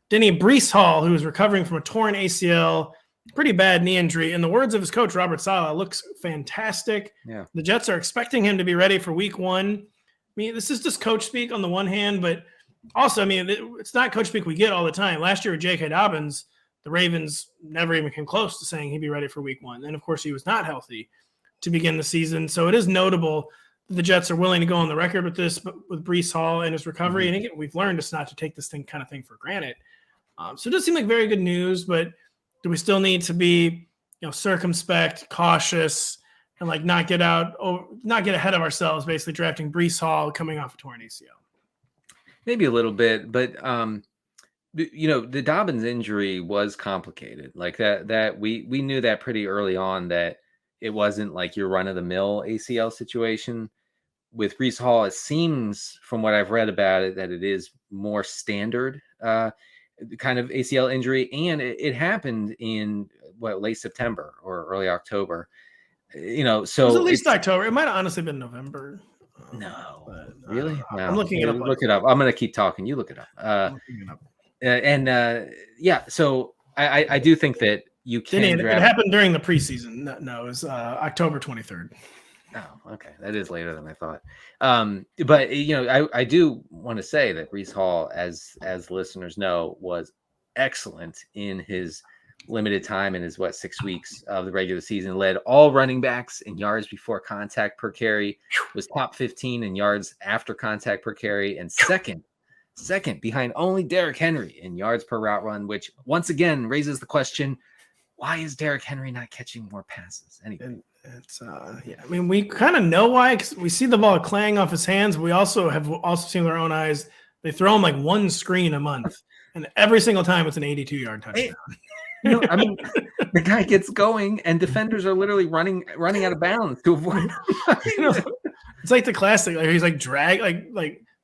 Denny Breece Hall, who is recovering from a torn ACL, pretty bad knee injury. In the words of his coach, Robert Saleh, looks fantastic. Yeah. The Jets are expecting him to be ready for week 1. I mean, this is just coach speak on the one hand, but also, I mean, it's not coach speak we get all the time. Last year with J.K. Dobbins, the Ravens never even came close to saying he'd be ready for week 1. And, of course, he was not healthy to begin the season. So it is notable that the Jets are willing to go on the record with this, but with Breece Hall and his recovery. Mm-hmm. And again, we've learned just not to take this kind of thing for granted. So it does seem like very good news, but do we still need to be, circumspect, cautious, and not get ahead of ourselves, basically drafting Breece Hall coming off a torn ACL? Maybe a little bit, but the Dobbins injury was complicated. Like that we knew that pretty early on, that it wasn't like your run-of-the-mill ACL situation. With Breece Hall, it seems from what I've read about it that it is more standard kind of ACL injury, and it happened in late September or early October. So it was at least October. It might have honestly been November. No, but, really? No. I'm looking it up. Look it up. I'm going to keep talking. You look it up. I'm looking it up. So I do think that you can. It happened during the preseason. No, it was October 23rd. Oh, okay. That is later than I thought. But I do want to say that Breece Hall, as listeners know, was excellent in his limited time in his 6 weeks of the regular season. Led all running backs in yards before contact per carry, was top 15 in yards after contact per carry, and second behind only Derrick Henry in yards per route run, which once again raises the question, why is Derrick Henry not catching more passes? Anyway. It's I mean, we kind of know why, because we see the ball clang off his hands. We have seen with our own eyes, they throw him one screen a month, and every single time it's an 82-yard touchdown. I mean, the guy gets going, and defenders are literally running out of bounds to avoid. It's like the classic. He's drag,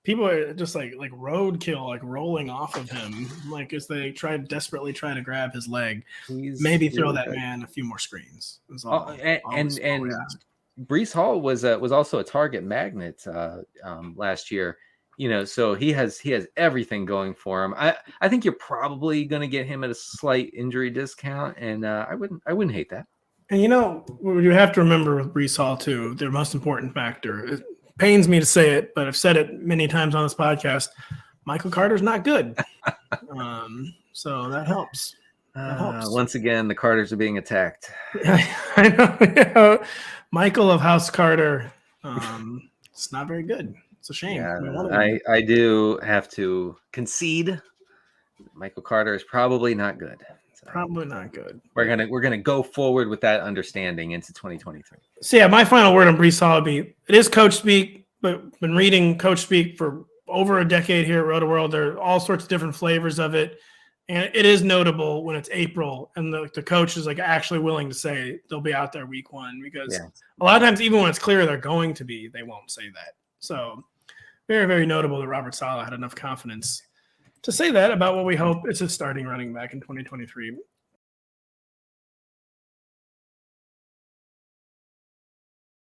people are just like roadkill, rolling off of him, as they desperately try to grab his leg. Maybe throw that man a few more screens. And Breece Hall was also a target magnet last year. So he has everything going for him. I think you're probably going to get him at a slight injury discount, and I wouldn't hate that. And you have to remember with Breece Hall too, the most important factor. It pains me to say it, but I've said it many times on this podcast. Michael Carter's not good, so that helps. Once again, the Carters are being attacked. I know. Michael of House Carter. It's not very good. It's a shame. Yeah, I do have to concede. Michael Carter is probably not good. So probably not good. We're gonna go forward with that understanding into 2023. So my final word on Breece Hall would be: it is coach speak, but been reading coach speak for over a decade here at Rotoworld. There are all sorts of different flavors of it, and it is notable when it's April and the coach is actually willing to say they'll be out there week 1, because a lot of times, even when it's clear they're going to be, they won't say that. So very, very notable that Robert Saleh had enough confidence to say that about what we hope is his starting running back in 2023.